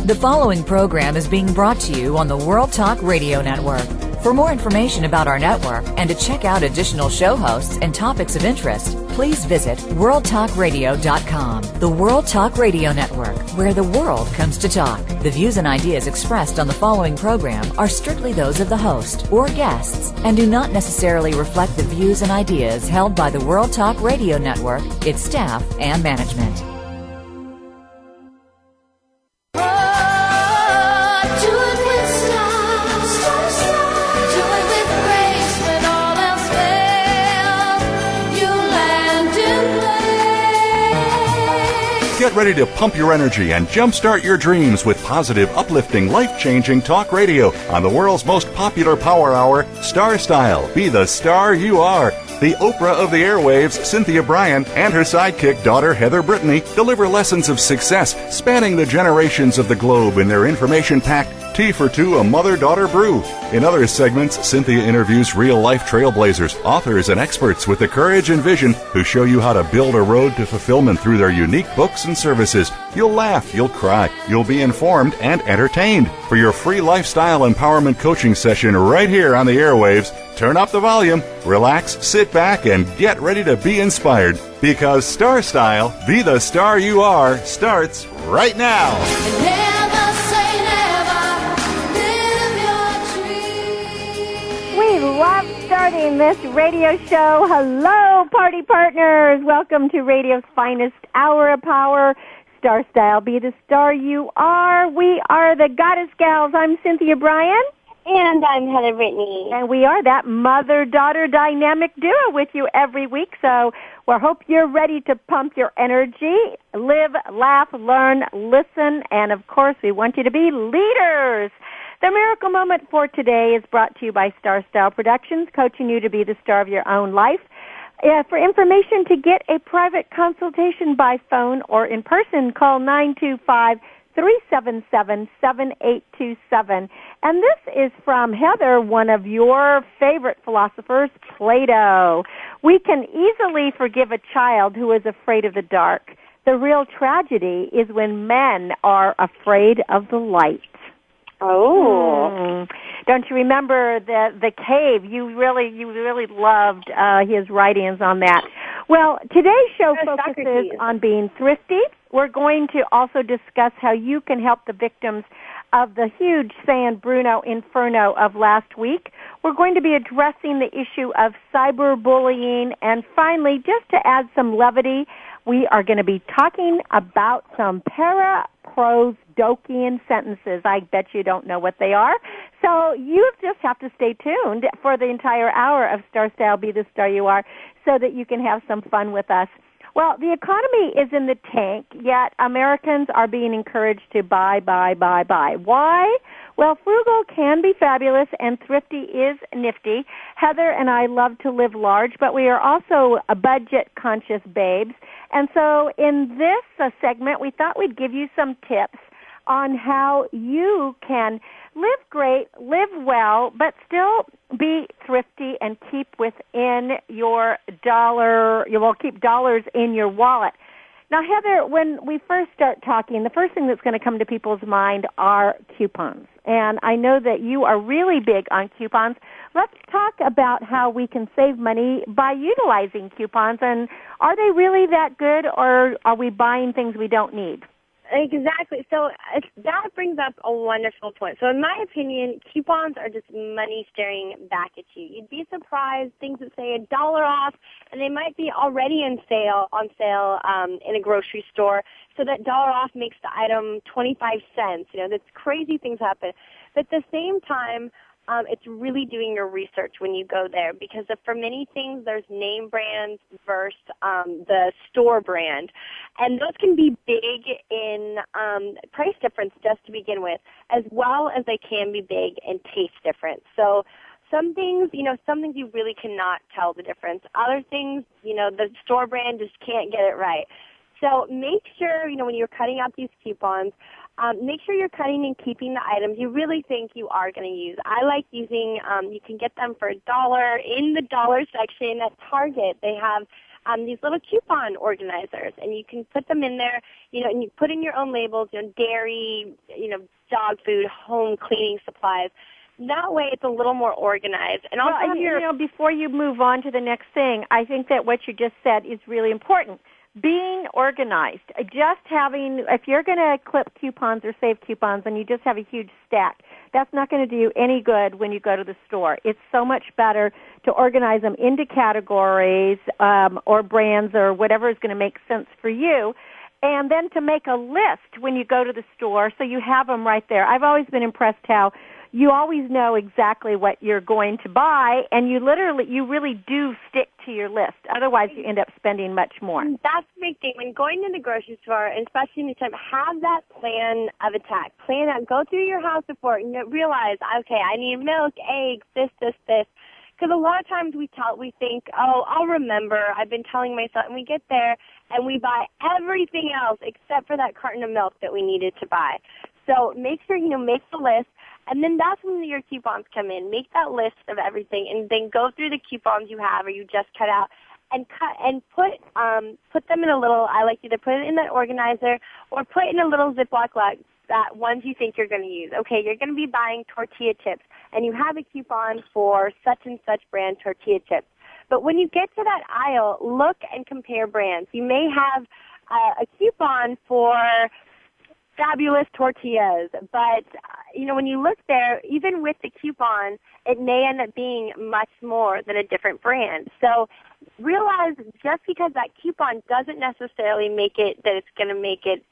The following program is being brought to you on the World Talk Radio Network. For more information about our network and to check out additional show hosts and topics of interest, please visit worldtalkradio.com. The World Talk Radio Network, where the world comes to talk. The views and ideas expressed on the following program are strictly those of the host or guests and do not necessarily reflect the views and ideas held by the World Talk Radio Network, its staff, and management. Get ready to pump your energy and jumpstart your dreams with positive, uplifting, life-changing talk radio on the world's most popular power hour, Star Style. Be the star you are. The Oprah of the airwaves, Cynthia Bryan, and her sidekick daughter, Heather Brittany, deliver lessons of success spanning the generations of the globe in their information-packed Tea for Two, a mother-daughter brew. In other segments, Cynthia interviews real-life trailblazers, authors, and experts with the courage and vision who show you how to build a road to fulfillment through their unique books and services. You'll laugh, you'll cry, you'll be informed and entertained. For your free lifestyle empowerment coaching session right here on the airwaves, turn up the volume, relax, sit back, and get ready to be inspired. Because Star Style, be the star you are, starts right now. We love starting this radio show. Hello, party partners. Welcome to radio's finest hour of power. Star Style, be the star you are. We are the Goddess Gals. I'm Cynthia Bryan. And I'm Heather Brittany. And we are that mother-daughter dynamic duo with you every week. So we hope you're ready to pump your energy, live, laugh, learn, listen, and, of course, we want you to be leaders. The miracle moment for today is brought to you by Star Style Productions, coaching you to be the star of your own life. For information to get a private consultation by phone or in person, call 925-377-7827. And this is from Heather, one of your favorite philosophers, Plato. We can easily forgive a child who is afraid of the dark. The real tragedy is when men are afraid of the light. Oh. Don't you remember the cave? You really loved his writings on that. Well, today's show focuses on being thrifty. We're going to also discuss how you can help the victims of the huge San Bruno inferno of last week. We're going to be addressing the issue of cyberbullying, and finally, just to add some levity, we are going to be talking about some Paraprosdokian sentences. I bet you don't know what they are. So you just have to stay tuned for the entire hour of Star Style, Be the Star You Are, so that you can have some fun with us. Well, the economy is in the tank, yet Americans are being encouraged to buy. Why? Well, frugal can be fabulous and thrifty is nifty. Heather and I love to live large, but we are also budget-conscious babes. And so in this segment, we thought we'd give you some tips on how you can live great, live well, but still be thrifty and keep within your dollar. You will keep dollars in your wallet. Now, Heather, when we first start talking, the first thing that's going to come to people's mind are coupons. And I know that you are really big on coupons. Let's talk about how we can save money by utilizing coupons. And are they really that good, or are we buying things we don't need? Exactly. So that brings up a wonderful point. So in my opinion, coupons are just money staring back at you. You'd be surprised, things that say $1 off, and they might be already on sale in a grocery store. So that $1 off makes the item 25 cents. You know, that's crazy things happen. But at the same time, it's really doing your research when you go there, because for many things there's name brands versus the store brand, and those can be big in price difference just to begin with, as well as they can be big in taste difference. So some things you really cannot tell the difference. Other things, the store brand just can't get it right. So make sure, when you're cutting out these coupons, make sure you're cutting and keeping the items you really think you are going to use. I like using, you can get them for $1 in the dollar section at Target. They have these little coupon organizers, and you can put them in there, and you put in your own labels, dairy, dog food, home cleaning supplies. That way it's a little more organized. And also, before you move on to the next thing, I think that what you just said is really important. Being organized, if you're going to clip coupons or save coupons and you just have a huge stack, that's not going to do you any good when you go to the store. It's so much better to organize them into categories or brands or whatever is going to make sense for you, and then to make a list when you go to the store so you have them right there. I've always been impressed how you always know exactly what you're going to buy, and you really do stick to your list. Otherwise, you end up spending much more. That's the big thing. When going to the grocery store, and especially in this time, have that plan of attack. Plan out. Go through your house before and realize, okay, I need milk, eggs, this. Because a lot of times we think, oh, I'll remember. I've been telling myself, and we get there and we buy everything else except for that carton of milk that we needed to buy. So make sure make the list. And then that's when your coupons come in. Make that list of everything, and then go through the coupons you have or you just cut out, and put them in a little. I like either put it in that organizer or put in a little Ziploc bag that ones you think you're going to use. Okay, you're going to be buying tortilla chips, and you have a coupon for such and such brand tortilla chips. But when you get to that aisle, look and compare brands. You may have a coupon for fabulous tortillas, but when you look there, even with the coupon, it may end up being much more than a different brand. So realize just because that coupon doesn't necessarily make it that it's going to make it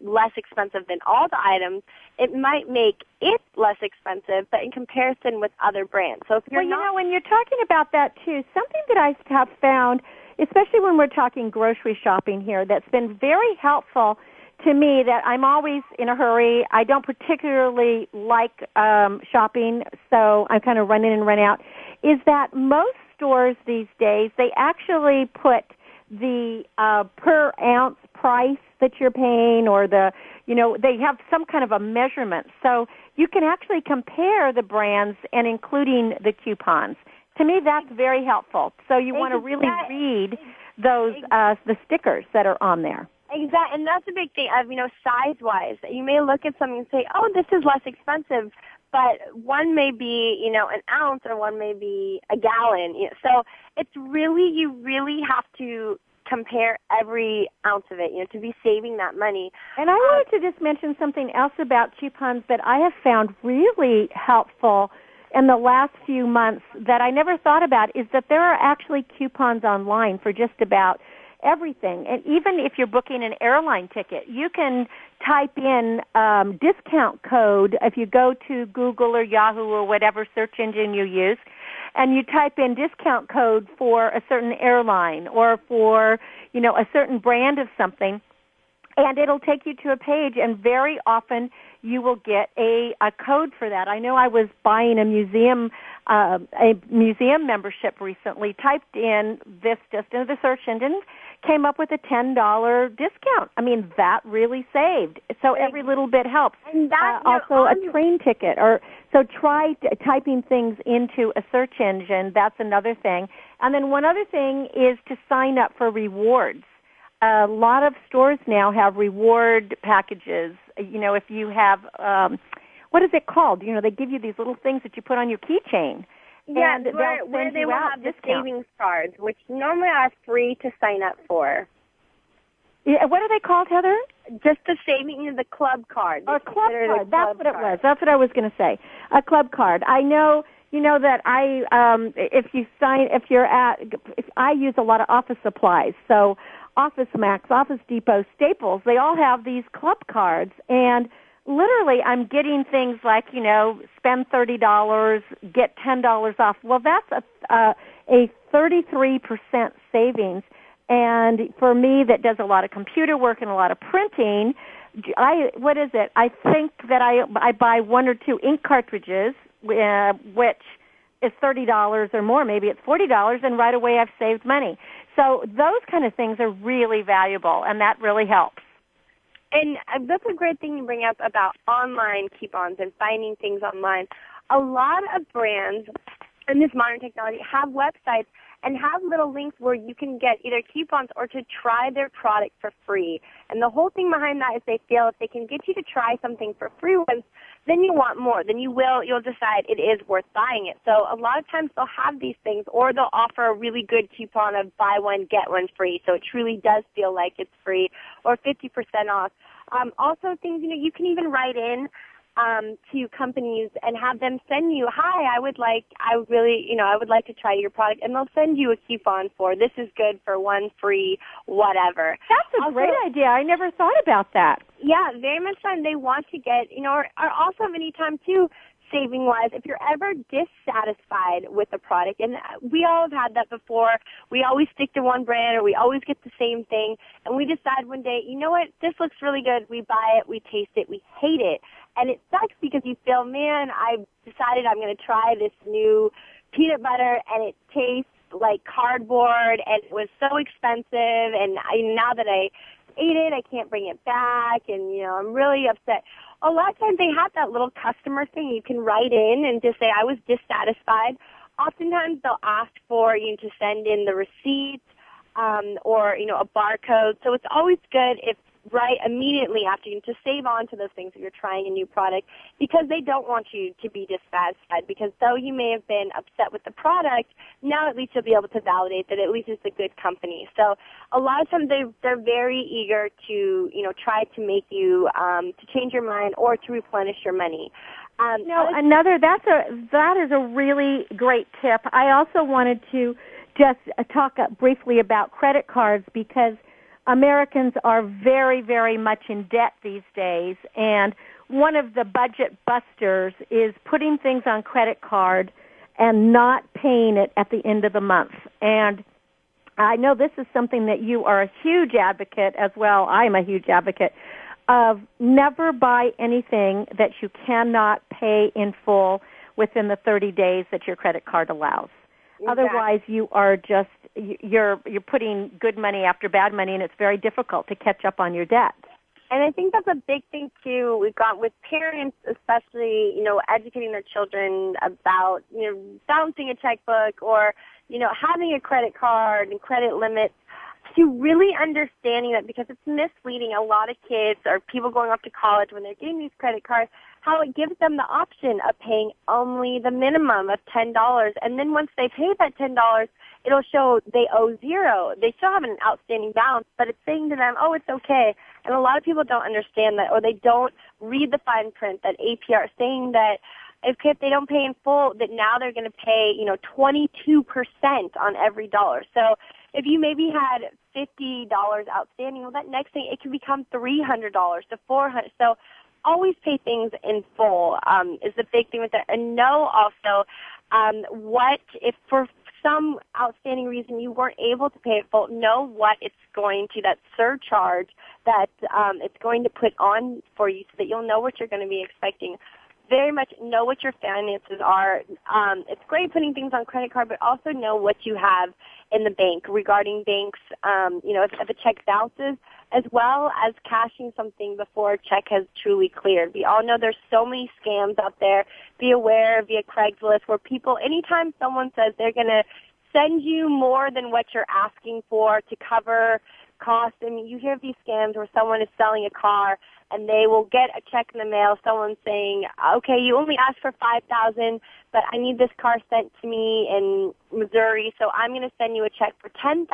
less expensive than all the items, it might make it less expensive, but in comparison with other brands. So if you're when you're talking about that too, something that I have found, especially when we're talking grocery shopping here, that's been very helpful to me, that I'm always in a hurry. I don't particularly like shopping, so I kind of run in and run out, is that most stores these days, they actually put the per ounce price that you're paying, or they have some kind of a measurement. So you can actually compare the brands and including the coupons. To me, that's very helpful. So you want to really read those the stickers that are on there. Exactly, and that's a big thing of, size-wise. You may look at something and say, oh, this is less expensive, but one may be, an ounce, or one may be a gallon. So it's you really have to compare every ounce of it, to be saving that money. And I wanted to just mention something else about coupons that I have found really helpful in the last few months that I never thought about, is that there are actually coupons online for just about everything. And even if you're booking an airline ticket, you can type in discount code if you go to Google or Yahoo or whatever search engine you use, and you type in discount code for a certain airline or for, a certain brand of something, and it'll take you to a page, and very often you will get a code for that. I know I was buying a museum membership recently, typed in this just into the search engine, came up with a $10 discount. I mean, that really saved. So every little bit helps. And also a train ticket. So try typing things into a search engine. That's another thing. And then one other thing is to sign up for rewards. A lot of stores now have reward packages. If you have, what is it called? They give you these little things that you put on your keychain. Yeah, and where they will have the savings cards, which normally are free to sign up for. Yeah, what are they called, Heather? Just the savings, the club card. A club card. That's what it was. That's what I was going to say. A club card. I know. That if I use a lot of office supplies, so Office Max, Office Depot, Staples, they all have these club cards, and literally I'm getting things like, spend $30, get $10 off. Well, that's a 33% savings, and for me that does a lot of computer work and a lot of printing, I think that I buy one or two ink cartridges, which is $30 or more, maybe it's $40, and right away I've saved money. So those kind of things are really valuable, and that really helps. And that's a great thing you bring up about online coupons and finding things online. A lot of brands in this modern technology have websites, and have little links where you can get either coupons or to try their product for free. And the whole thing behind that is they feel if they can get you to try something for free once, then you want more. Then you'll decide it is worth buying it. So a lot of times they'll have these things, or they'll offer a really good coupon of buy one, get one free. So it truly does feel like it's free, or 50% off. Also things, you can even write in to companies and have them send you, hi, I would like to try your product, and they'll send you a coupon for this is good for one free whatever. That's a great idea. I never thought about that. Yeah, very much fun. They want to get, or also many times too, saving-wise, if you're ever dissatisfied with a product, and we all have had that before, we always stick to one brand or we always get the same thing, and we decide one day, you know what, this looks really good, we buy it, we taste it, we hate it, and it sucks because you feel, man, I've decided I'm going to try this new peanut butter, and it tastes like cardboard, and it was so expensive, and now that I ate it, I can't bring it back, and, I'm really upset. A lot of times they have that little customer thing. You can write in and just say, I was dissatisfied. Oftentimes they'll ask for you to send in the receipt or, a barcode. So it's always good if right immediately after you to save on to those things if you're trying a new product, because they don't want you to be dissatisfied, because though you may have been upset with the product, now at least you'll be able to validate that at least it's a good company. So a lot of times they're very eager to, try to make you to change your mind or to replenish your money. That is a really great tip. I also wanted to just talk briefly about credit cards, because Americans are very, very much in debt these days, and one of the budget busters is putting things on credit card and not paying it at the end of the month. And I know this is something that you are a huge advocate as well. I'm a huge advocate of never buy anything that you cannot pay in full within the 30 days that your credit card allows. Exactly. Otherwise, you are just you're putting good money after bad money, and it's very difficult to catch up on your debt. And I think that's a big thing too. We've got with parents, especially, educating their children about, balancing a checkbook or, having a credit card and credit limits, to really understanding that, because it's misleading a lot of kids or people going off to college when they're getting these credit cards, how it gives them the option of paying only the minimum of $10. And then once they pay that $10, it'll show they owe zero. They still have an outstanding balance, but it's saying to them, oh, it's okay. And a lot of people don't understand that, or they don't read the fine print that APR, saying that if they don't pay in full, that now they're going to pay, 22% on every dollar. So if you maybe had $50 outstanding, well, that next thing, it can become $300 to $400. So always pay things in full is the big thing with that. And know also what if for some outstanding reason you weren't able to pay it full, know what it's going to, that surcharge that it's going to put on for you, so that you'll know what you're going to be expecting. Very much know what your finances are. It's great putting things on credit card, but also know what you have in the bank regarding banks, if the check bounces, as well as cashing something before a check has truly cleared. We all know there's so many scams out there. Be aware via Craigslist where people, anytime someone says they're going to send you more than what you're asking for to cover costs, and you hear these scams where someone is selling a car and they will get a check in the mail, someone saying, okay, you only asked for $5,000, but I need this car sent to me in Missouri, so I'm going to send you a check for $10,000,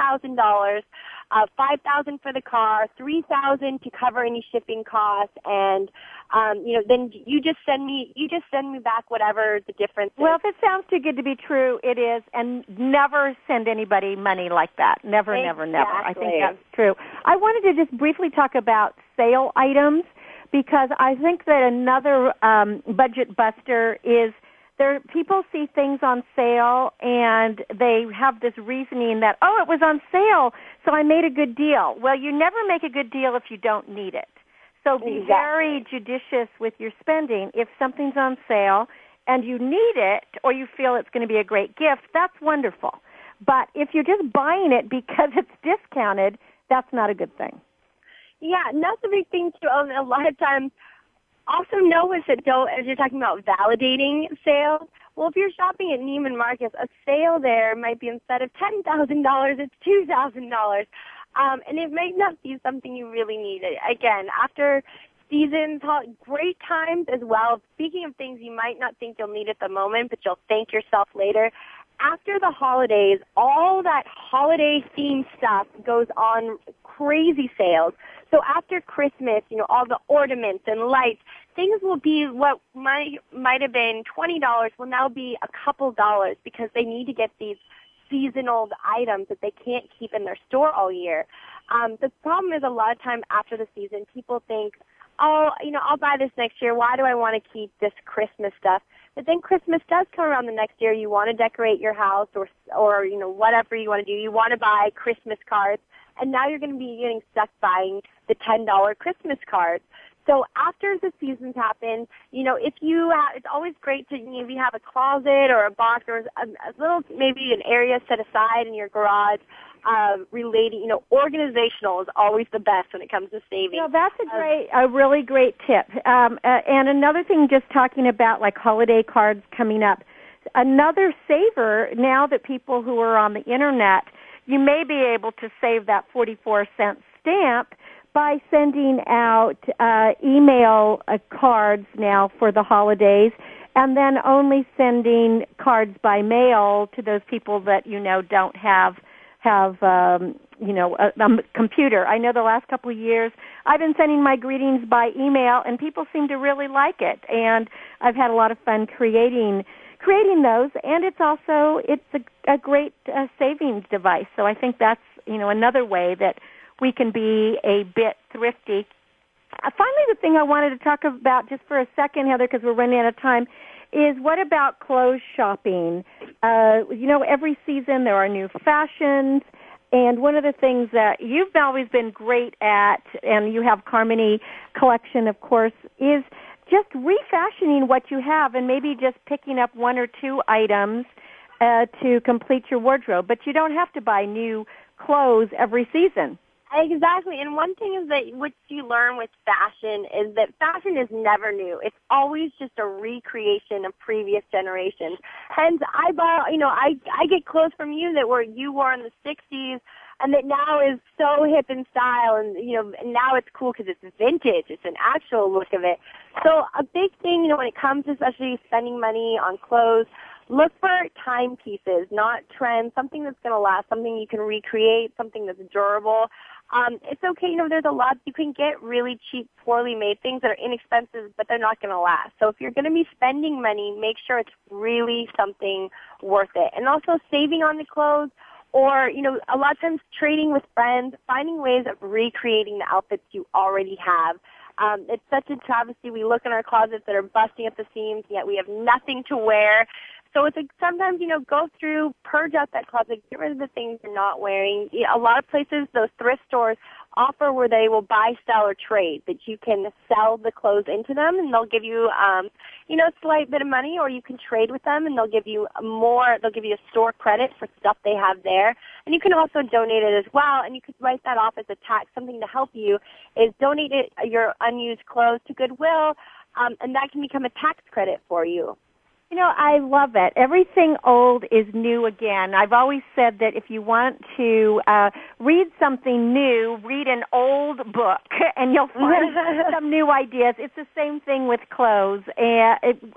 $5,000 for the car, $3,000 to cover any shipping costs, and then you just send me back whatever the difference is. Well, if it sounds too good to be true, it is, and never send anybody money like that. Never, never, never. I think that's true. I wanted to just briefly talk about sale items, because I think that another budget buster is people see things on sale and they have this reasoning that, it was on sale, so I made a good deal. Well, you never make a good deal if you don't need it. So be very judicious with your spending. If something's on sale and you need it or you feel it's going to be a great gift, that's wonderful. But if you're just buying it because it's discounted, that's not a good thing. Yeah, and that's a big thing too. A lot of times, also know as you're talking about validating sales, Well, if you're shopping at Neiman Marcus, a sale there might be instead of $10,000, it's $2,000. And it may not be something you really need. Again, after seasons, great times as well. Speaking of things you might not think you'll need at the moment, but you'll thank yourself later. After the holidays, all that holiday-themed stuff goes on crazy sales. So after Christmas, all the ornaments and lights, things will be what might have been $20 will now be a couple dollars because they need to get these seasonal items that they can't keep in their store all year. The problem is a lot of time after the season, people think, oh, I'll buy this next year. Why do I want to keep this Christmas stuff? But then Christmas does come around the next year. You want to decorate your house or whatever you want to do. You want to buy Christmas cards. And now you're going to be getting stuck buying the $10 Christmas cards. So after the seasons happen, it's always great to, if you have a closet or a box or a little, maybe an area set aside in your garage, organizational is always the best when it comes to saving. That's a really great tip. And another thing, just talking about like holiday cards coming up, another saver now that people who are on the internet, you may be able to save that 44-cent stamp by sending out email cards now for the holidays, and then only sending cards by mail to those people that don't have a computer. I know the last couple of years I've been sending my greetings by email, and people seem to really like it. And I've had a lot of fun creating those, and it's a great savings device. So I think that's another way that we can be a bit thrifty. Finally, the thing I wanted to talk about just for a second, Heather, because we're running out of time, is what about clothes shopping? Every season there are new fashions, and one of the things that you've always been great at, and you have Carmony Collection, of course, is just refashioning what you have and maybe just picking up one or two items to complete your wardrobe. But you don't have to buy new clothes every season. Exactly, and one thing is that what you learn with fashion is that fashion is never new. It's always just a recreation of previous generations. Hence, I get clothes from you that you wore in the 60s, and that now is so hip in style, and now it's cool because it's vintage. It's an actual look of it. So a big thing, when it comes to especially spending money on clothes, look for timepieces, not trends, something that's going to last, something you can recreate, something that's durable. It's okay, there's a lot, you can get really cheap, poorly made things that are inexpensive, but they're not going to last. So if you're going to be spending money, make sure it's really something worth it. And also saving on the clothes, or, a lot of times trading with friends, finding ways of recreating the outfits you already have. It's such a travesty. We look in our closets that are busting at the seams, yet we have nothing to wear. So it's sometimes, go through, purge out that closet, get rid of the things you're not wearing. A lot of places, those thrift stores offer where they will buy, sell, or trade, that you can sell the clothes into them, and they'll give you, a slight bit of money, or you can trade with them, and they'll give you a store credit for stuff they have there. And you can also donate it as well, and you could write that off as a tax. Something to help you is donate your unused clothes to Goodwill, and that can become a tax credit for you. I love it. Everything old is new again. I've always said that if you want to read something new, read an old book, and you'll find some new ideas. It's the same thing with clothes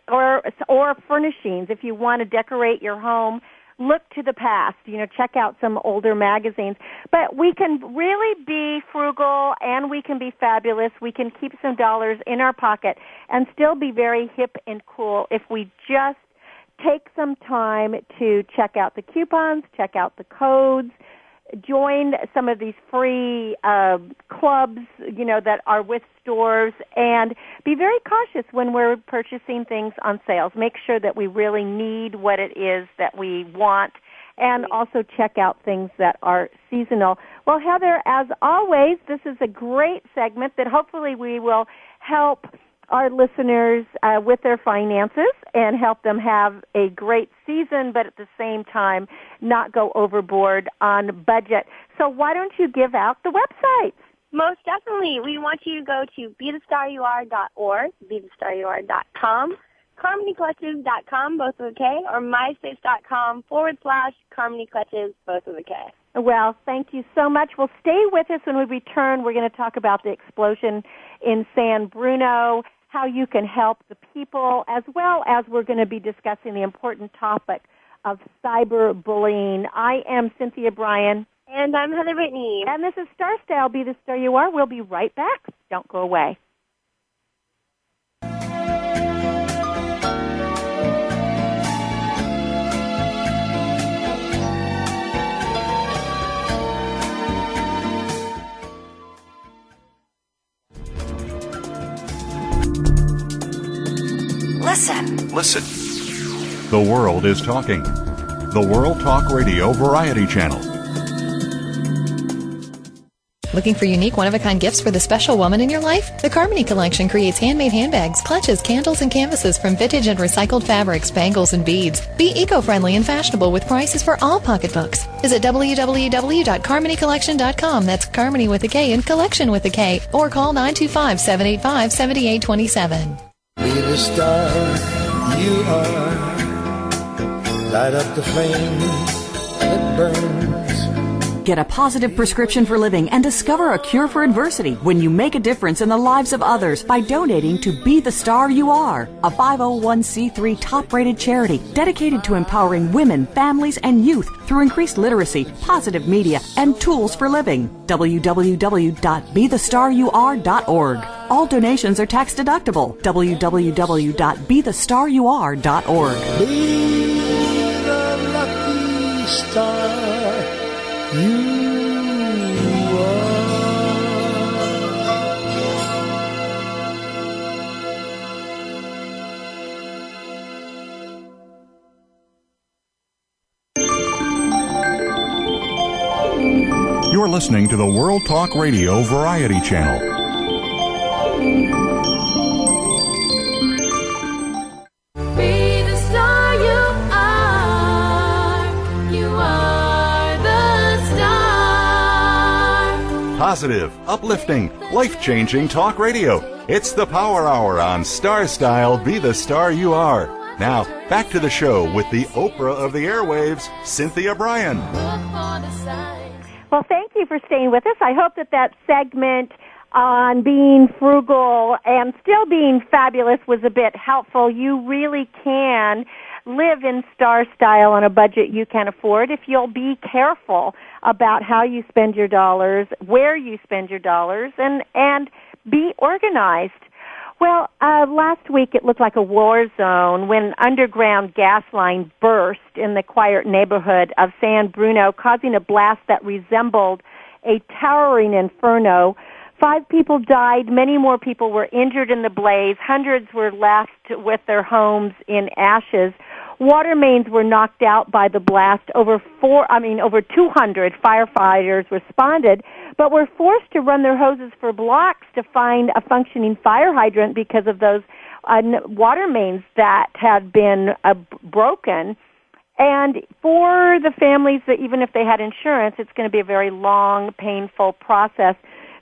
or furnishings. If you want to decorate your home, look to the past, check out some older magazines. But we can really be frugal, and we can be fabulous. We can keep some dollars in our pocket and still be very hip and cool if we just take some time to check out the coupons, check out the codes, join some of these free clubs, that are with stores, and be very cautious when we're purchasing things on sales. Make sure that we really need what it is that we want, and also check out things that are seasonal. Well, Heather, as always, this is a great segment that hopefully we will help our listeners with their finances and help them have a great season, but at the same time not go overboard on budget. So why don't you give out the website? Most definitely. We want you to go to bethestaryouare.org, bethestaryouare.com, CarmonyCollective.com, both with a K, or MySpace.com/CarmonyCollective, both with a K. Well, thank you so much. Well, stay with us when we return. We're going to talk about the explosion in San Bruno, how you can help the people, as well as we're going to be discussing the important topic of cyberbullying. I am Cynthia Bryan. And I'm Heather Whitney. And this is Star Style, Be the Star You Are. We'll be right back. Don't go away. Listen. The world is talking. The World Talk Radio Variety Channel. Looking for unique, one-of-a-kind gifts for the special woman in your life? The Carmony Collection creates handmade handbags, clutches, candles, and canvases from vintage and recycled fabrics, bangles, and beads. Be eco-friendly and fashionable with prices for all pocketbooks. Visit www.carmonycollection.com. That's Carmony with a K and Collection with a K. Or call 925-785-7827. Be the star you are. Light up the flame that burns. Get a positive prescription for living and discover a cure for adversity when you make a difference in the lives of others by donating to Be the Star You Are, a 501c3 top-rated charity dedicated to empowering women, families, and youth through increased literacy, positive media, and tools for living. www.BeTheStarYouAre.org. All donations are tax deductible. www.BeTheStarYouAre.org. Be the lucky star you are. You're listening to the World Talk Radio Variety Channel. Be the star you are. You are the star. Positive, uplifting, life-changing talk radio. It's the Power Hour on Star Style, Be the Star You Are. Now, back to the show with the Oprah of the airwaves, Cynthia Bryan. Well, thank you for staying with us. I hope that segment on being frugal and still being fabulous was a bit helpful. You really can live in star style on a budget you can afford if you'll be careful about how you spend your dollars, where you spend your dollars, and be organized. Well, last week it looked like a war zone when underground gas line burst in the quiet neighborhood of San Bruno, causing a blast that resembled a towering inferno. 5 people died. Many more people were injured in the blaze. Hundreds were left with their homes in ashes. Water mains were knocked out by the blast. Over 200 firefighters responded, but were forced to run their hoses for blocks to find a functioning fire hydrant because of those water mains that had been broken. And for the families that even if they had insurance, it's going to be a very long, painful process.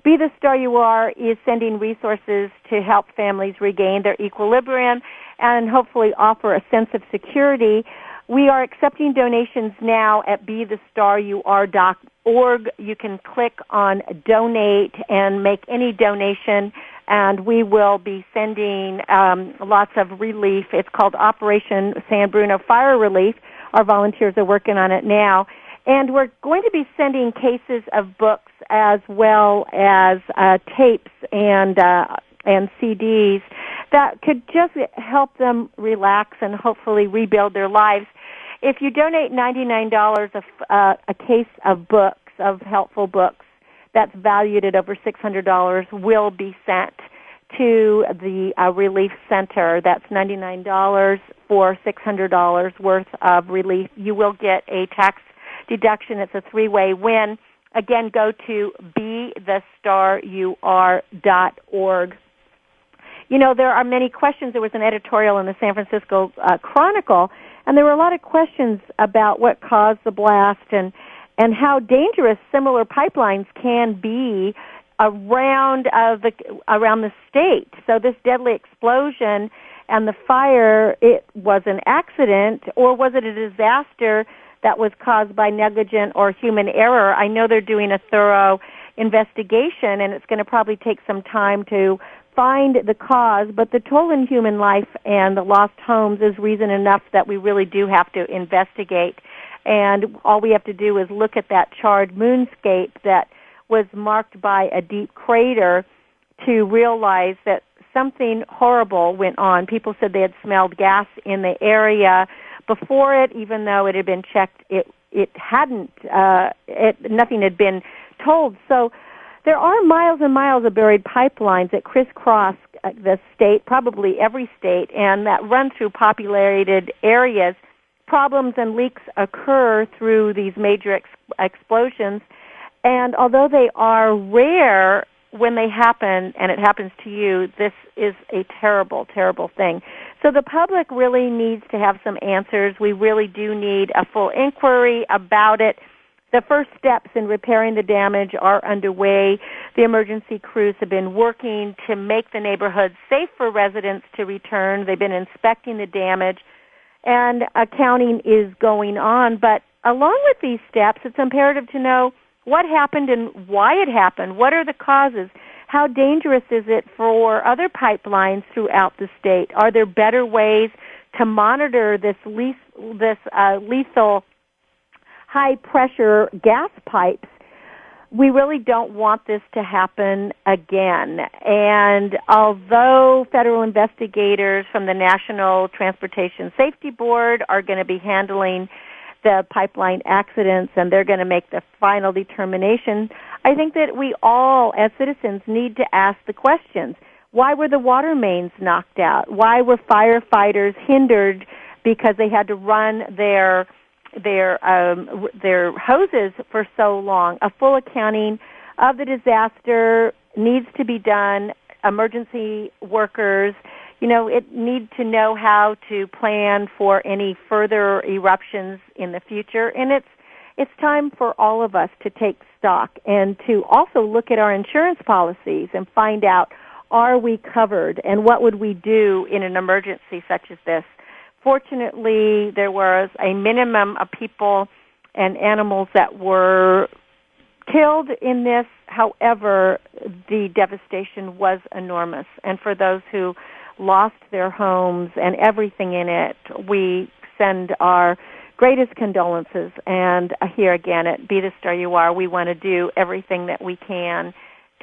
Be the Star You Are is sending resources to help families regain their equilibrium and hopefully offer a sense of security. We are accepting donations now at BeTheStarYouAre.org. You can click on donate and make any donation, and we will be sending lots of relief. It's called Operation San Bruno Fire Relief. Our volunteers are working on it now. And we're going to be sending cases of books as well as tapes and CDs that could just help them relax and hopefully rebuild their lives. If you donate $99, a case of books, of helpful books, that's valued at over $600, will be sent to the Relief Center. That's $99 for $600 worth of relief. You will get a tax deduction. It's a 3-way win. Again, go to BeTheStarYouAre.org. You know, there are many questions. There was an editorial in the San Francisco Chronicle, and there were a lot of questions about what caused the blast and how dangerous similar pipelines can be around the state. So this deadly explosion and the fire, it was an accident, or was it a disaster that was caused by negligent or human error? I know they're doing a thorough investigation, and it's going to probably take some time to find the cause, but the toll in human life and the lost homes is reason enough that we really do have to investigate. And all we have to do is look at that charred moonscape that was marked by a deep crater to realize that something horrible went on. People said they had smelled gas in the area before it, even though it had been checked. It hadn't. Nothing had been told. So there are miles and miles of buried pipelines that crisscross the state, probably every state, and that run through populated areas. Problems and leaks occur through these major explosions, and although they are rare, when they happen, and it happens to you, this is a terrible, terrible thing. So the public really needs to have some answers. We really do need a full inquiry about it. The first steps in repairing the damage are underway. The emergency crews have been working to make the neighborhood safe for residents to return. They've been inspecting the damage, and accounting is going on. But along with these steps, it's imperative to know what happened and why it happened. What are the causes? How dangerous is it for other pipelines throughout the state? Are there better ways to monitor this lethal high-pressure gas pipes? We really don't want this to happen again. And although federal investigators from the National Transportation Safety Board are going to be handling the pipeline accidents, and they're going to make the final determination, I think that we all, as citizens, need to ask the questions. Why were the water mains knocked out? Why were firefighters hindered because they had to run their hoses for so long? A full accounting of the disaster needs to be done. Emergency workers, it need to know how to plan for any further eruptions in the future. And it's time for all of us to take stock and to also look at our insurance policies and find out, are we covered, and what would we do in an emergency such as this? Fortunately, there was a minimum of people and animals that were killed in this. However, the devastation was enormous. And for those who lost their homes and everything in it, we send our greatest condolences. And here again at Be the Star You Are, we want to do everything that we can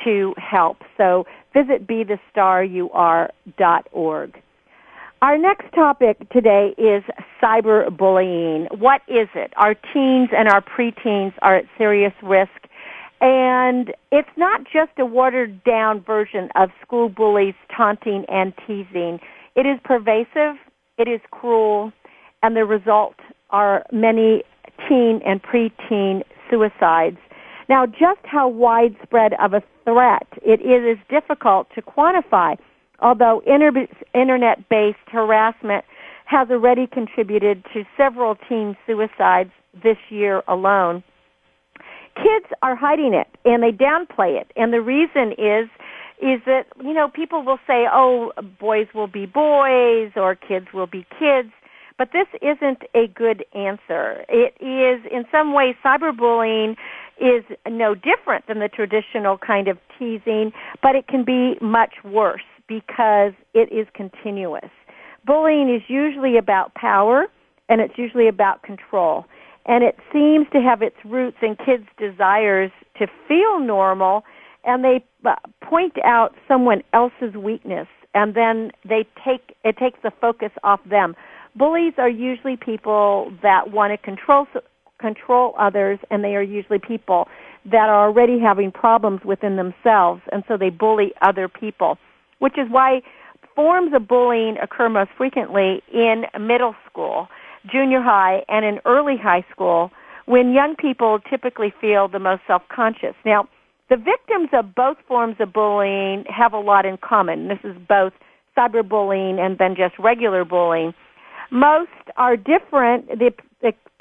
to help. So visit BeTheStarYouAre.org. Our next topic today is cyberbullying. What is it? Our teens and our preteens are at serious risk. And it's not just a watered-down version of school bullies taunting and teasing. It is pervasive, it is cruel, and the result are many teen and preteen suicides. Now, just how widespread of a threat it is difficult to quantify, although internet-based harassment has already contributed to several teen suicides this year alone. Kids are hiding it, and they downplay it, and the reason is that, people will say, oh, boys will be boys, or kids will be kids, but this isn't a good answer. It is, in some ways, cyberbullying is no different than the traditional kind of teasing, but it can be much worse because it is continuous. Bullying is usually about power, and it's usually about control. And it seems to have its roots in kids' desires to feel normal, and they point out someone else's weakness, and then it takes the focus off them. Bullies are usually people that want to control others, and they are usually people that are already having problems within themselves, and so they bully other people, which is why forms of bullying occur most frequently in middle school, junior high, and in early high school, when young people typically feel the most self-conscious. Now, the victims of both forms of bullying have a lot in common. This is both cyberbullying and then just regular bullying. Most are different. The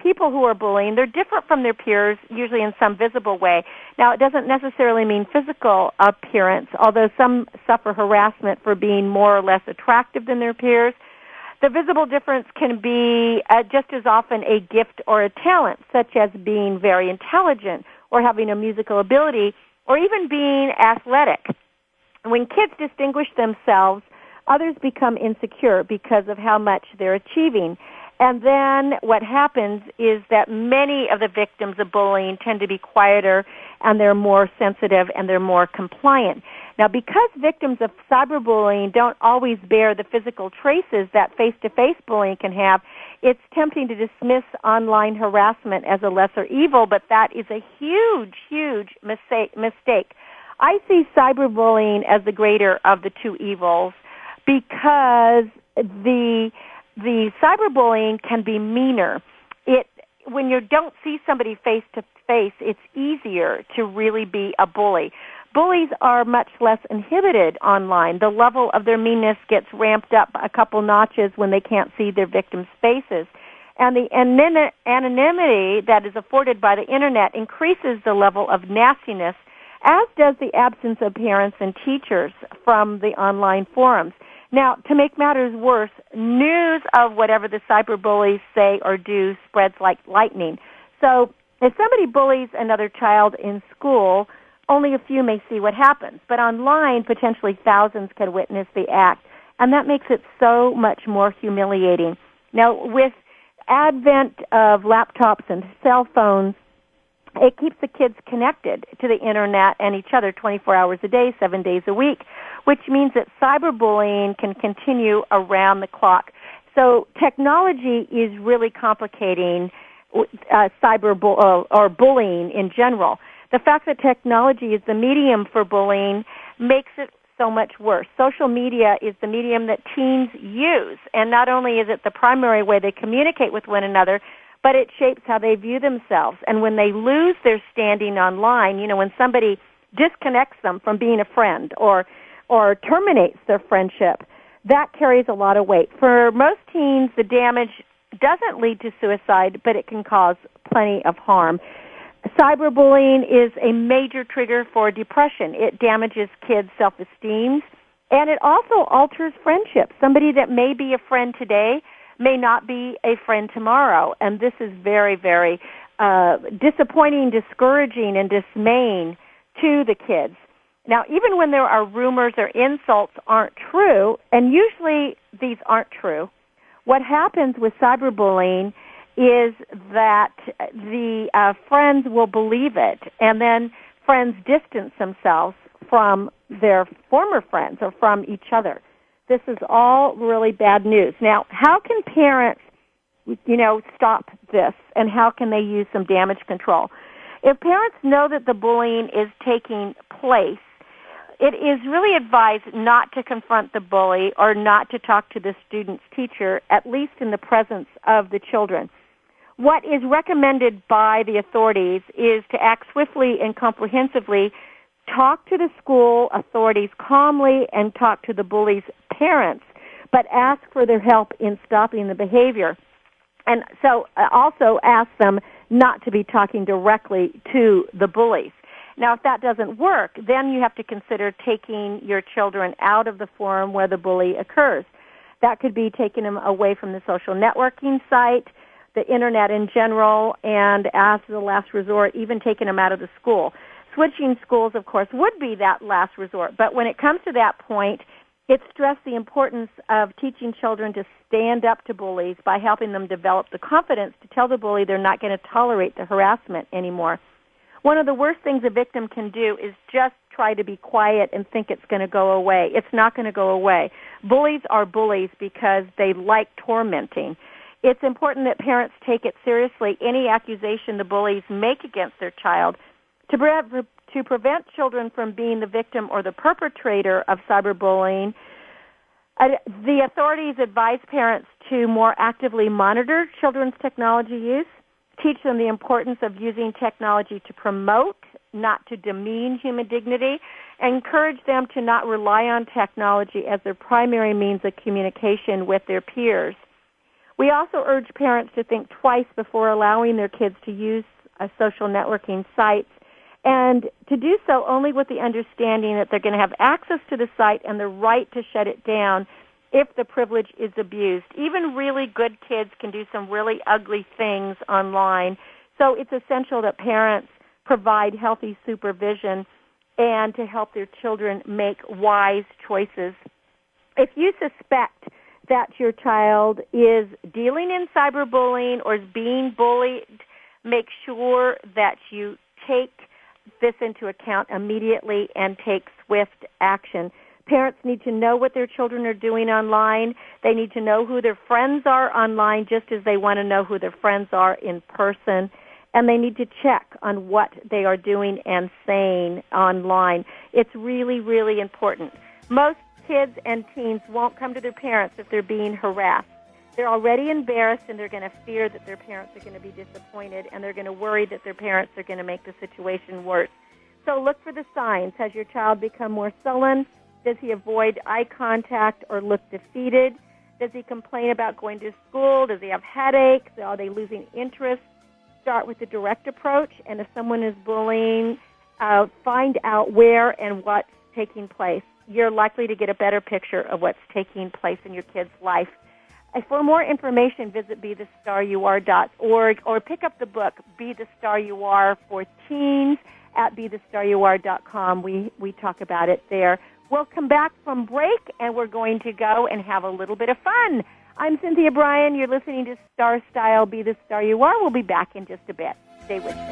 people who are bullying, they're different from their peers, usually in some visible way. Now, it doesn't necessarily mean physical appearance, although some suffer harassment for being more or less attractive than their peers. The visible difference can be just as often a gift or a talent, such as being very intelligent or having a musical ability or even being athletic. When kids distinguish themselves, others become insecure because of how much they're achieving. And then what happens is that many of the victims of bullying tend to be quieter, and they're more sensitive, and they're more compliant. Now, because victims of cyberbullying don't always bear the physical traces that face-to-face bullying can have, it's tempting to dismiss online harassment as a lesser evil, but that is a huge, huge mistake. I see cyberbullying as the greater of the two evils because the cyberbullying can be meaner. When you don't see somebody face to face, it's easier to really be a bully. Bullies are much less inhibited online. The level of their meanness gets ramped up a couple notches when they can't see their victims' faces. And the anonymity that is afforded by the Internet increases the level of nastiness, as does the absence of parents and teachers from the online forums. Now, to make matters worse, news of whatever the cyberbullies say or do spreads like lightning. So if somebody bullies another child in school, only a few may see what happens. But online, potentially thousands can witness the act, and that makes it so much more humiliating. Now, with advent of laptops and cell phones, it keeps the kids connected to the Internet and each other 24 hours a day, 7 days a week, which means that cyberbullying can continue around the clock. So technology is really complicating or bullying in general. The fact that technology is the medium for bullying makes it so much worse. Social media is the medium that teens use, and not only is it the primary way they communicate with one another, but it shapes how they view themselves. And when they lose their standing online, when somebody disconnects them from being a friend or terminates their friendship, that carries a lot of weight. For most teens, the damage doesn't lead to suicide, but it can cause plenty of harm. Cyberbullying is a major trigger for depression. It damages kids' self-esteem, and it also alters friendships. Somebody that may be a friend today may not be a friend tomorrow, and this is very, very disappointing, discouraging, and dismaying to the kids. Now, even when there are rumors or insults aren't true, and usually these aren't true, what happens with cyberbullying is that the friends will believe it, and then friends distance themselves from their former friends or from each other. This is all really bad news. Now, how can parents, stop this, and how can they use some damage control? If parents know that the bullying is taking place, it is really advised not to confront the bully or not to talk to the student's teacher, at least in the presence of the children. What is recommended by the authorities is to act swiftly and comprehensively, talk to the school authorities calmly, and talk to the bully's parents, but ask for their help in stopping the behavior. And so also ask them not to be talking directly to the bullies. Now, if that doesn't work, then you have to consider taking your children out of the forum where the bully occurs. That could be taking them away from the social networking site, the Internet in general, and as the last resort, even taking them out of the school. Switching schools, of course, would be that last resort. But when it comes to that point, it stressed the importance of teaching children to stand up to bullies by helping them develop the confidence to tell the bully they're not going to tolerate the harassment anymore. One of the worst things a victim can do is just try to be quiet and think it's going to go away. It's not going to go away. Bullies are bullies because they like tormenting. It's important that parents take it seriously, any accusation the bullies make against their child, to prevent children from being the victim or the perpetrator of cyberbullying. The authorities advise parents to more actively monitor children's technology use, teach them the importance of using technology to promote, not to demean human dignity, and encourage them to not rely on technology as their primary means of communication with their peers. We also urge parents to think twice before allowing their kids to use social networking sites, and to do so only with the understanding that they're going to have access to the site and the right to shut it down if the privilege is abused. Even really good kids can do some really ugly things online, so it's essential that parents provide healthy supervision and to help their children make wise choices. If you suspect that your child is dealing in cyberbullying or is being bullied, make sure that you take this into account immediately and take swift action. Parents need to know what their children are doing online. They need to know who their friends are online, just as they want to know who their friends are in person. And they need to check on what they are doing and saying online. It's really, really important. Most kids and teens won't come to their parents if they're being harassed. They're already embarrassed, and they're going to fear that their parents are going to be disappointed, and they're going to worry that their parents are going to make the situation worse. So look for the signs. Has your child become more sullen? Does he avoid eye contact or look defeated? Does he complain about going to school? Does he have headaches? Are they losing interest? Start with the direct approach, and if someone is bullying, find out where and what's taking place. You're likely to get a better picture of what's taking place in your kid's life. For more information, visit BeTheStarYouAre.org or pick up the book, Be the Star You Are for Teens at BeTheStarYouAre.com. We talk about it there. We'll come back from break, and we're going to go and have a little bit of fun. I'm Cynthia Bryan. You're listening to Star Style, Be the Star You Are. We'll be back in just a bit. Stay with me.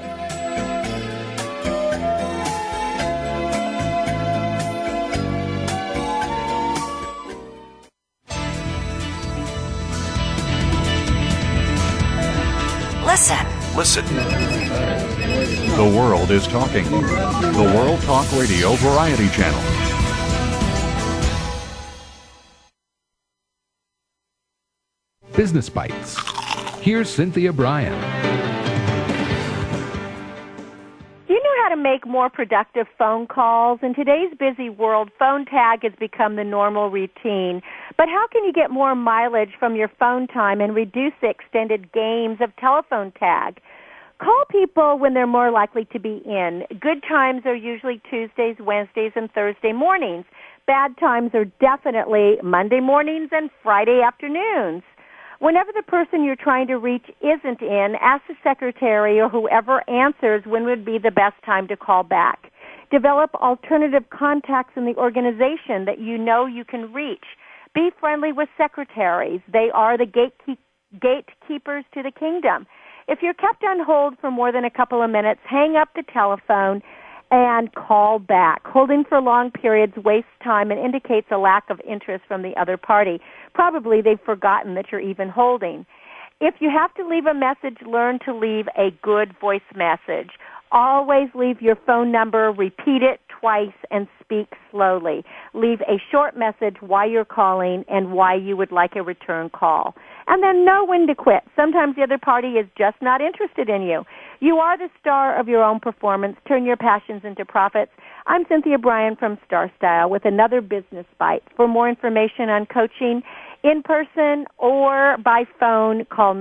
Listen. The world is talking. The World Talk Radio Variety Channel. Business Bites. Here's Cynthia Bryan. Do you know how to make more productive phone calls? In today's busy world, phone tag has become the normal routine. But how can you get more mileage from your phone time and reduce the extended games of telephone tag? Call people when they're more likely to be in. Good times are usually Tuesdays, Wednesdays, and Thursday mornings. Bad times are definitely Monday mornings and Friday afternoons. Whenever the person you're trying to reach isn't in, ask the secretary or whoever answers when would be the best time to call back. Develop alternative contacts in the organization that you know you can reach. Be friendly with secretaries. They are the gatekeepers to the kingdom. If you're kept on hold for more than a couple of minutes, hang up the telephone and call back. Holding for long periods wastes time and indicates a lack of interest from the other party. Probably they've forgotten that you're even holding. If you have to leave a message, learn to leave a good voice message. Always leave your phone number, repeat it twice, and speak slowly. Leave a short message why you're calling and why you would like a return call. And then know when to quit. Sometimes the other party is just not interested in you. You are the star of your own performance. Turn your passions into profits. I'm Cynthia Bryan from Star Style with another Business Bite. For more information on coaching, in person or by phone, call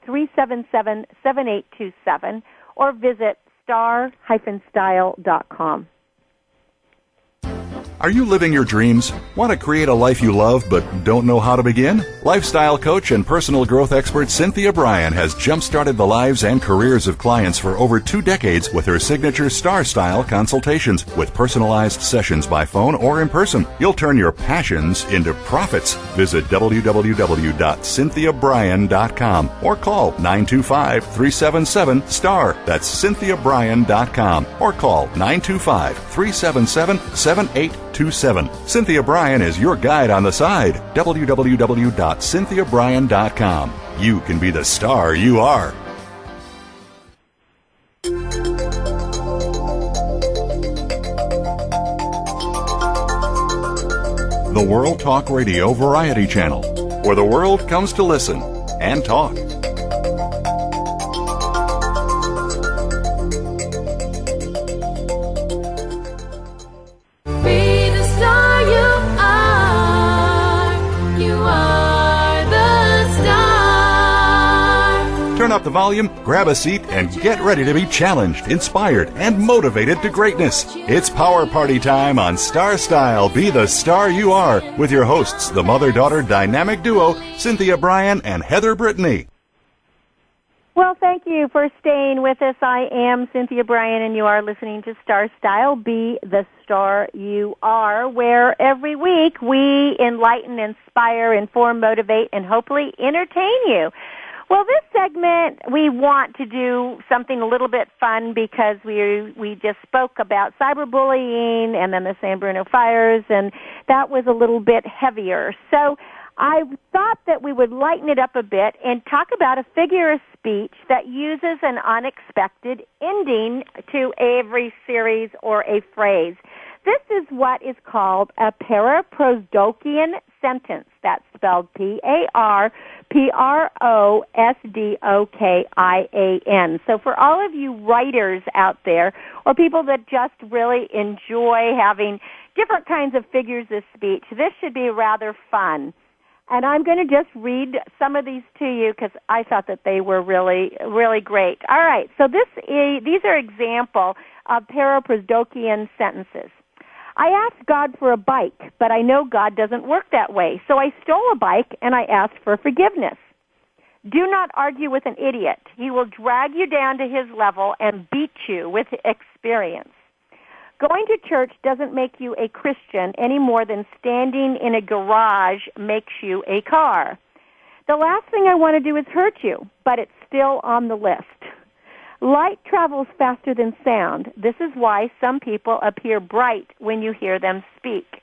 925-377-7827 or visit star-style.com. Are you living your dreams? Want to create a life you love but don't know how to begin? Lifestyle coach and personal growth expert Cynthia Bryan has jump-started the lives and careers of clients for over 2 decades with her signature Star Style consultations. With personalized sessions by phone or in person, you'll turn your passions into profits. Visit www.cynthiabryan.com or call 925-377-STAR. That's cynthiabryan.com or call 925-377-7827. Cynthia Bryan is your guide on the side. www.cynthiabryan.com. You can be the star you are. The World Talk Radio Variety Channel, where the world comes to listen and talk. You are the star. up the volume, grab a seat, and get ready to be challenged, inspired, and motivated to greatness. It's Power Party time on Star Style, Be the Star You Are, with your hosts, the mother-daughter dynamic duo, Cynthia Bryan and Heather Brittany. Well, thank you for staying with us. I am Cynthia Bryan, and you are listening to Star Style, Be the Star You Are, where every week we enlighten, inspire, inform, motivate, and hopefully entertain you. Well, this segment, we want to do something a little bit fun because we just spoke about cyberbullying and then the San Bruno fires, and that was a little bit heavier. So I thought that we would lighten it up a bit and talk about a figure of speech that uses an unexpected ending to every series or a phrase. This is what is called a Paraprosdokian sentence. That's spelled Paraprosdokian. So for all of you writers out there, or people that just really enjoy having different kinds of figures of speech, this should be rather fun. And I'm going to just read some of these to you because I thought that they were really, really great. All right, so these are example of Paraprosdokian sentences. I asked God for a bike, but I know God doesn't work that way, so I stole a bike and I asked for forgiveness. Do not argue with an idiot. He will drag you down to his level and beat you with experience. Going to church doesn't make you a Christian any more than standing in a garage makes you a car. The last thing I want to do is hurt you, but it's still on the list. Light travels faster than sound. This is why some people appear bright when you hear them speak.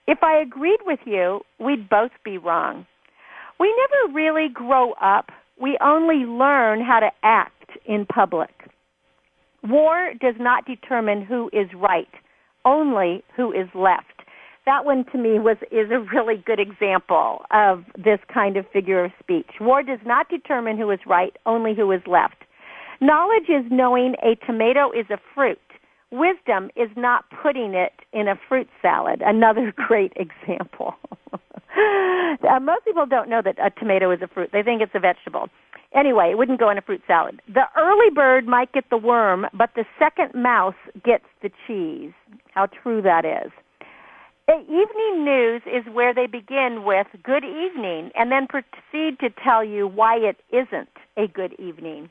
If I agreed with you, we'd both be wrong. We never really grow up. We only learn how to act in public. War does not determine who is right, only who is left. That one to me is a really good example of this kind of figure of speech. War does not determine who is right, only who is left. Knowledge is knowing a tomato is a fruit. Wisdom is not putting it in a fruit salad. Another great example. Most people don't know that a tomato is a fruit. They think it's a vegetable. Anyway, it wouldn't go in a fruit salad. The early bird might get the worm, but the second mouse gets the cheese. How true that is. Evening news is where they begin with good evening and then proceed to tell you why it isn't a good evening.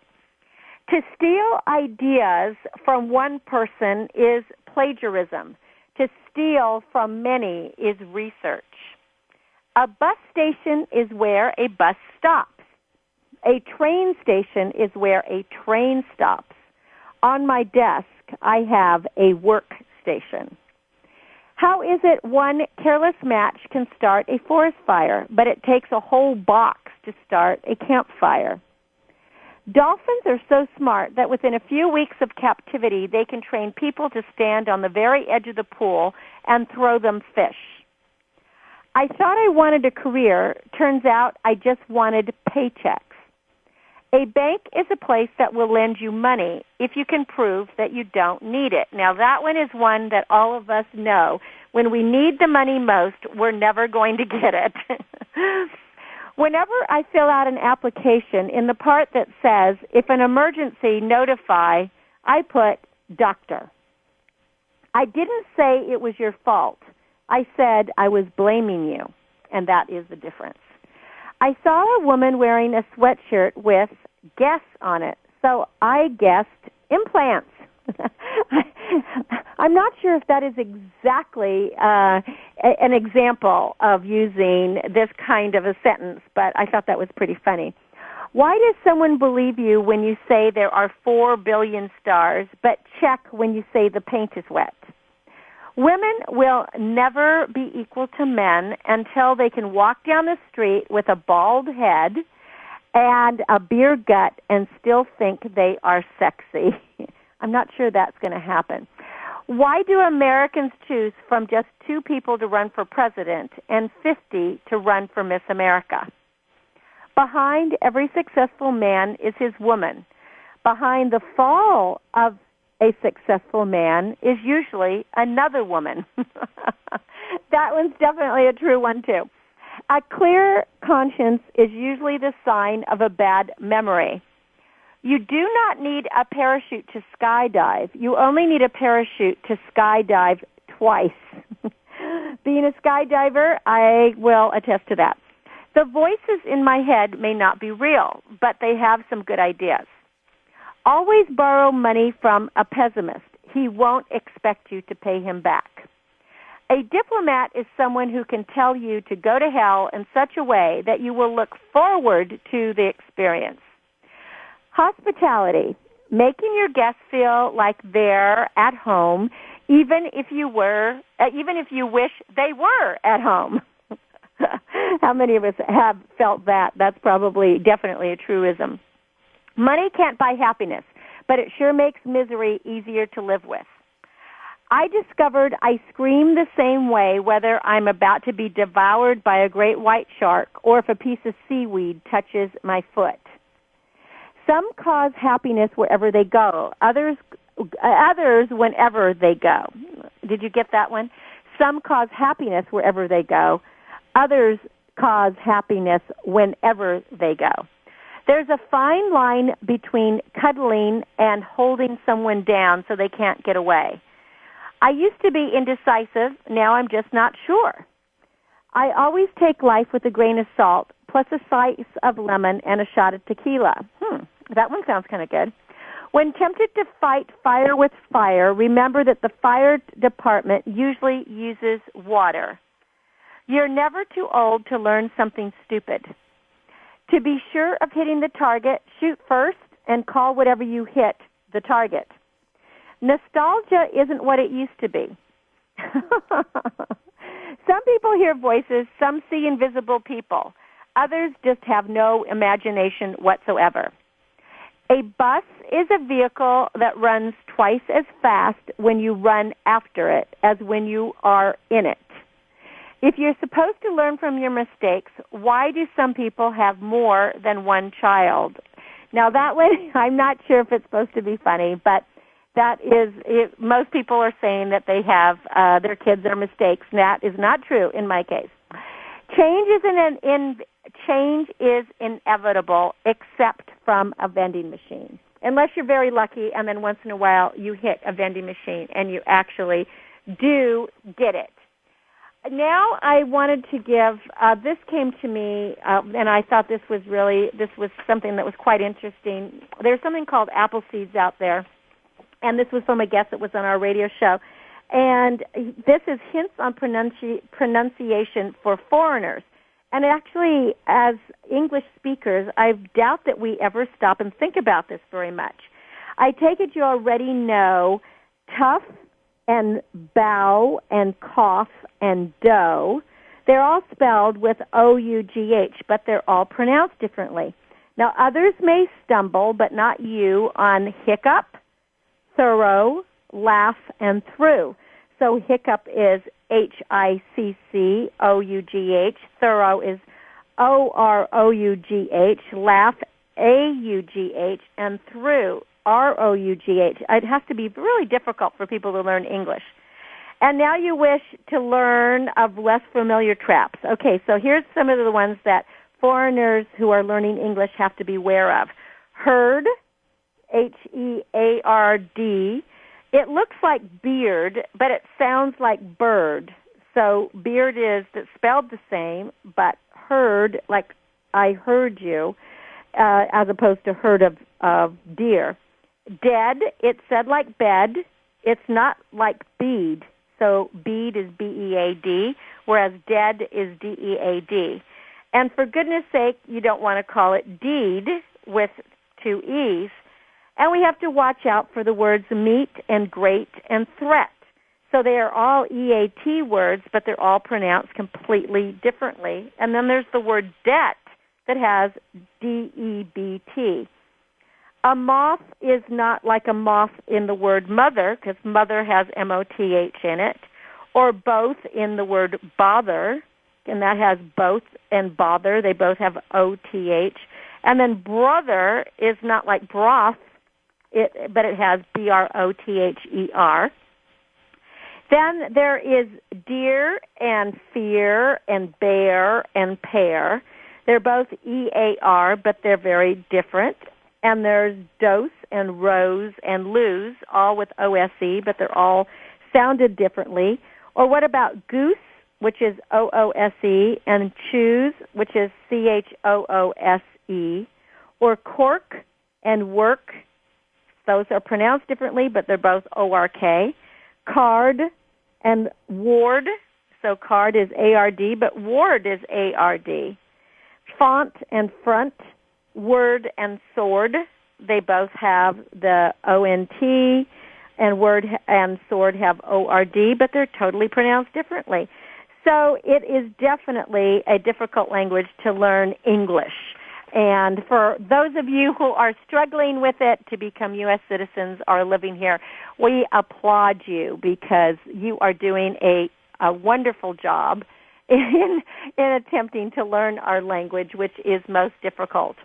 To steal ideas from one person is plagiarism. To steal from many is research. A bus station is where a bus stops. A train station is where a train stops. On my desk, I have a workstation. How is it one careless match can start a forest fire, but it takes a whole box to start a campfire? Dolphins are so smart that within a few weeks of captivity, they can train people to stand on the very edge of the pool and throw them fish. I thought I wanted a career. Turns out I just wanted paychecks. A bank is a place that will lend you money if you can prove that you don't need it. Now, that one is one that all of us know. When we need the money most, we're never going to get it. Whenever I fill out an application, in the part that says, if an emergency, notify, I put doctor. I didn't say it was your fault. I said I was blaming you, and that is the difference. I saw a woman wearing a sweatshirt with guess on it, so I guessed implants. I'm not sure if that is exactly an example of using this kind of a sentence, but I thought that was pretty funny. Why does someone believe you when you say there are 4 billion stars, but check when you say the paint is wet? Women will never be equal to men until they can walk down the street with a bald head and a beer gut and still think they are sexy. I'm not sure that's going to happen. Why do Americans choose from just 2 people to run for president and 50 to run for Miss America? Behind every successful man is his woman. Behind the fall of a successful man is usually another woman. That one's definitely a true one, too. A clear conscience is usually the sign of a bad memory. You do not need a parachute to skydive. You only need a parachute to skydive twice. Being a skydiver, I will attest to that. The voices in my head may not be real, but they have some good ideas. Always borrow money from a pessimist. He won't expect you to pay him back. A diplomat is someone who can tell you to go to hell in such a way that you will look forward to the experience. Hospitality, making your guests feel like they're at home, even if you wish they were at home. How many of us have felt that? That's definitely a truism. Money can't buy happiness, but it sure makes misery easier to live with. I discovered I scream the same way whether I'm about to be devoured by a great white shark or if a piece of seaweed touches my foot. Some cause happiness wherever they go, others whenever they go. Did you get that one? Some cause happiness wherever they go, others cause happiness whenever they go. There's a fine line between cuddling and holding someone down so they can't get away. I used to be indecisive. Now I'm just not sure. I always take life with a grain of salt, plus a slice of lemon and a shot of tequila. That one sounds kind of good. When tempted to fight fire with fire, remember that the fire department usually uses water. You're never too old to learn something stupid. To be sure of hitting the target, shoot first and call whatever you hit the target. Nostalgia isn't what it used to be. Some people hear voices, some see invisible people. Others just have no imagination whatsoever. A bus is a vehicle that runs twice as fast when you run after it as when you are in it. If you're supposed to learn from your mistakes, why do some people have more than one child? Now that one, I'm not sure if it's supposed to be funny, but that is, most people are saying that they have, their kids are mistakes. That is not true in my case. Change is inevitable except from a vending machine. Unless you're very lucky and then once in a while you hit a vending machine and you actually do get it. Now I wanted to give, this came to me, and I thought this was something that was quite interesting. There's something called apple seeds out there, and this was from a guest that was on our radio show. And this is hints on pronunciation for foreigners. And actually, as English speakers, I doubt that we ever stop and think about this very much. I take it you already know tough and bow and cough and dough. They're all spelled with O-U-G-H, but they're all pronounced differently. Now, others may stumble, but not you, on hiccup, thorough, laugh, and through. So hiccup is H-I-C-C-O-U-G-H. Thorough is O-R-O-U-G-H. Laugh, A-U-G-H. And through, R-O-U-G-H. It has to be really difficult for people to learn English. And now you wish to learn of less familiar traps. Okay, so here's some of the ones that foreigners who are learning English have to be aware of. Herd, H-E-A-R-D. It looks like beard, but it sounds like bird. So beard is spelled the same, but heard, like I heard you, as opposed to herd of deer. Dead, it's said like bed. It's not like bead. So bead is B-E-A-D, whereas dead is D-E-A-D. And for goodness sake, you don't want to call it deed with two E's. And we have to watch out for the words meet and great and threat. So they are all EAT words, but they're all pronounced completely differently. And then there's the word debt that has D-E-B-T. A moth is not like a moth in the word mother, because mother has M-O-T-H in it, or both in the word bother, and that has both and bother. They both have O-T-H. And then brother is not like broth, but it has B-R-O-T-H-E-R. Then there is deer and fear and bear and pear. They're both E-A-R, but they're very different. And there's dose and rose and lose, all with O-S-E, but they're all sounded differently. Or what about goose, which is O-O-S-E, and choose, which is C-H-O-O-S-E. Or cork and work, those are pronounced differently, but they're both O-R-K. Card and ward, so card is A-R-D, but ward is A-R-D. Font and front, word and sword, they both have the O-N-T, and word and sword have O-R-D, but they're totally pronounced differently. So it is definitely a difficult language to learn English. And for those of you who are struggling with it to become U.S. citizens or living here, we applaud you because you are doing a wonderful job in attempting to learn our language, which is most difficult.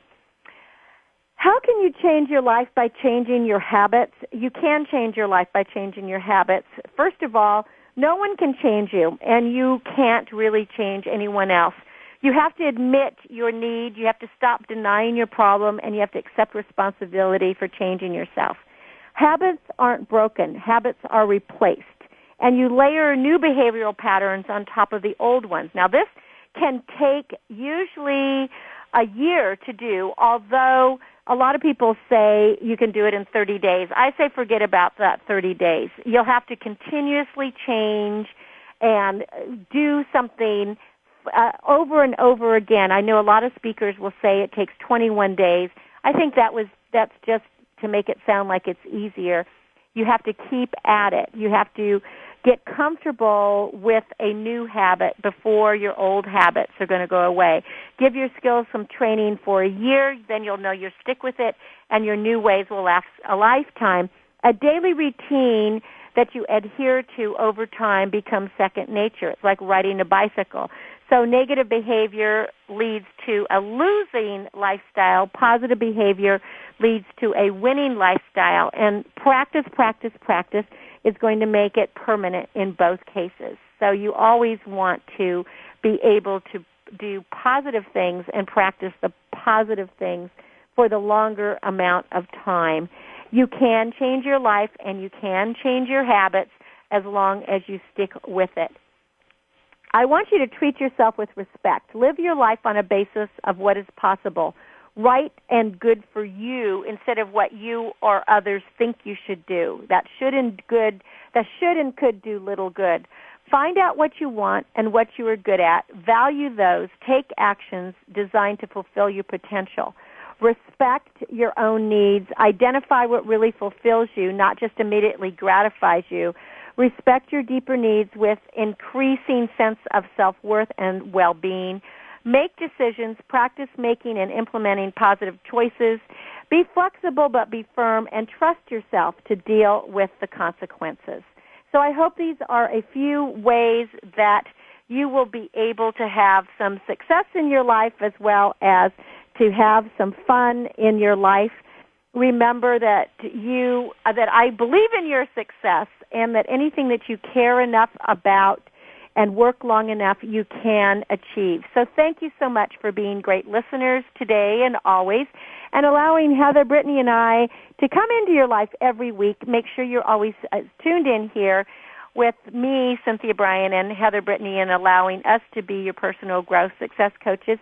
How can you change your life by changing your habits? You can change your life by changing your habits. First of all, no one can change you, and you can't really change anyone else. You have to admit your need, you have to stop denying your problem, and you have to accept responsibility for changing yourself. Habits aren't broken. Habits are replaced. And you layer new behavioral patterns on top of the old ones. Now, this can take usually a year to do, although a lot of people say you can do it in 30 days. I say forget about that 30 days. You'll have to continuously change and do something over and over again. I know a lot of speakers will say it takes 21 days. I think that's just to make it sound like it's easier. You have to keep at it. You have to get comfortable with a new habit before your old habits are going to go away. Give your skills some training for a year, then you'll know you'll stick with it, and your new ways will last a lifetime. A daily routine that you adhere to over time becomes second nature. It's like riding a bicycle. So negative behavior leads to a losing lifestyle. Positive behavior leads to a winning lifestyle. And practice is going to make it permanent in both cases. So you always want to be able to do positive things and practice the positive things for the longer amount of time. You can change your life and you can change your habits as long as you stick with it. I want you to treat yourself with respect. Live your life on a basis of what is possible, right and good for you instead of what you or others think you should do. That should and could do little good. Find out what you want and what you are good at. Value those. Take actions designed to fulfill your potential. Respect your own needs. Identify what really fulfills you, not just immediately gratifies you. Respect your deeper needs with increasing sense of self-worth and well-being. Make decisions, practice making and implementing positive choices. Be flexible but be firm, and trust yourself to deal with the consequences. So I hope these are a few ways that you will be able to have some success in your life as well as to have some fun in your life. Remember that I believe in your success and that anything that you care enough about and work long enough, you can achieve. So thank you so much for being great listeners today and always, and allowing Heather, Brittany, and I to come into your life every week. Make sure you're always tuned in here with me, Cynthia Bryan, and Heather Brittany, and allowing us to be your personal growth success coaches.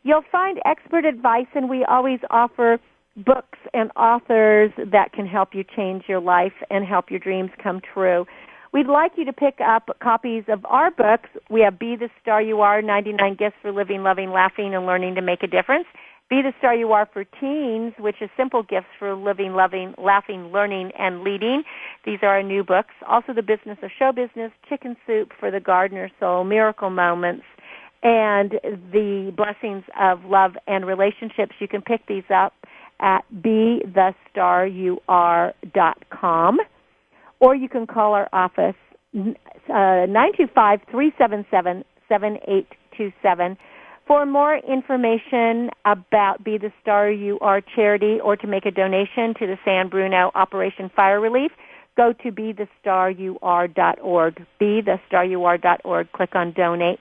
You'll find expert advice, and we always offer books and authors that can help you change your life and help your dreams come true. We'd like you to pick up copies of our books. We have Be the Star You Are, 99 Gifts for Living, Loving, Laughing, and Learning to Make a Difference. Be the Star You Are for Teens, which is Simple Gifts for Living, Loving, Laughing, Learning, and Leading. These are our new books. Also The Business of Show Business, Chicken Soup for the Gardener Soul, Miracle Moments, and The Blessings of Love and Relationships. You can pick these up at BeTheStarYouAre.com. Or you can call our office, 925-377-7827, for more information about Be the Star You Are charity or to make a donation to the San Bruno Operation Fire Relief. Go to BeTheStarYouAre.org, BeTheStarYouAre.org. Click on Donate.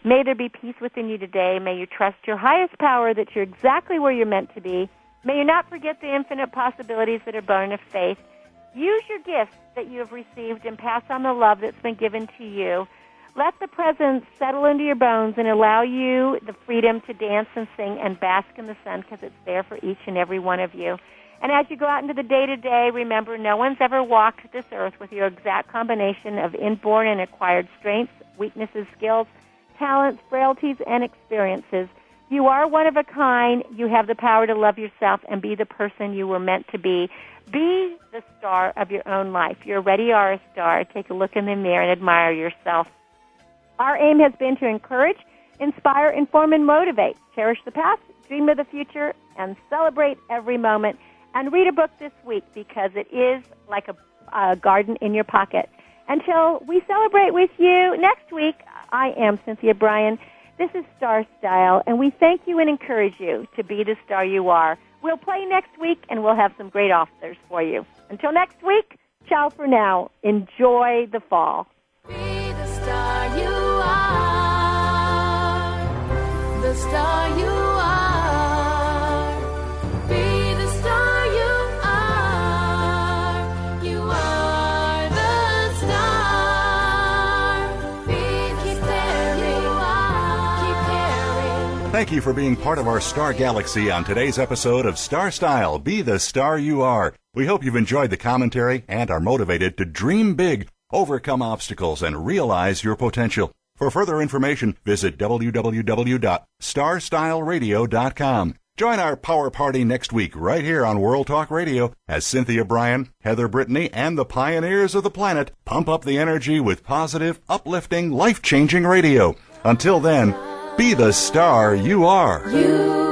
May there be peace within you today. May you trust your highest power that you're exactly where you're meant to be, May you not forget the infinite possibilities that are born of faith. Use your gifts that you have received and pass on the love that's been given to you. Let the presence settle into your bones and allow you the freedom to dance and sing and bask in the sun because it's there for each and every one of you. And as you go out into the day-to-day, remember no one's ever walked this earth with your exact combination of inborn and acquired strengths, weaknesses, skills, talents, frailties, and experiences. You are one of a kind. You have the power to love yourself and be the person you were meant to be. Be the star of your own life. You already are a star. Take a look in the mirror and admire yourself. Our aim has been to encourage, inspire, inform, and motivate. Cherish the past, dream of the future, and celebrate every moment. And read a book this week because it is like a garden in your pocket. Until we celebrate with you next week, I am Cynthia Bryan. This is Star Style, and we thank you and encourage you to be the star you are. We'll play next week, and we'll have some great authors for you. Until next week, ciao for now. Enjoy the fall. Be the star you are. The star you are. Be the star you are. You are the star. Be the star you are. Keep caring. Thank you for being part of our Star Galaxy on today's episode of Star Style, Be the Star You Are. We hope you've enjoyed the commentary and are motivated to dream big, overcome obstacles, and realize your potential. For further information, visit www.starstyleradio.com. Join our Power Party next week right here on World Talk Radio as Cynthia Bryan, Heather Brittany, and the pioneers of the planet pump up the energy with positive, uplifting, life-changing radio. Until then, be the star you are. You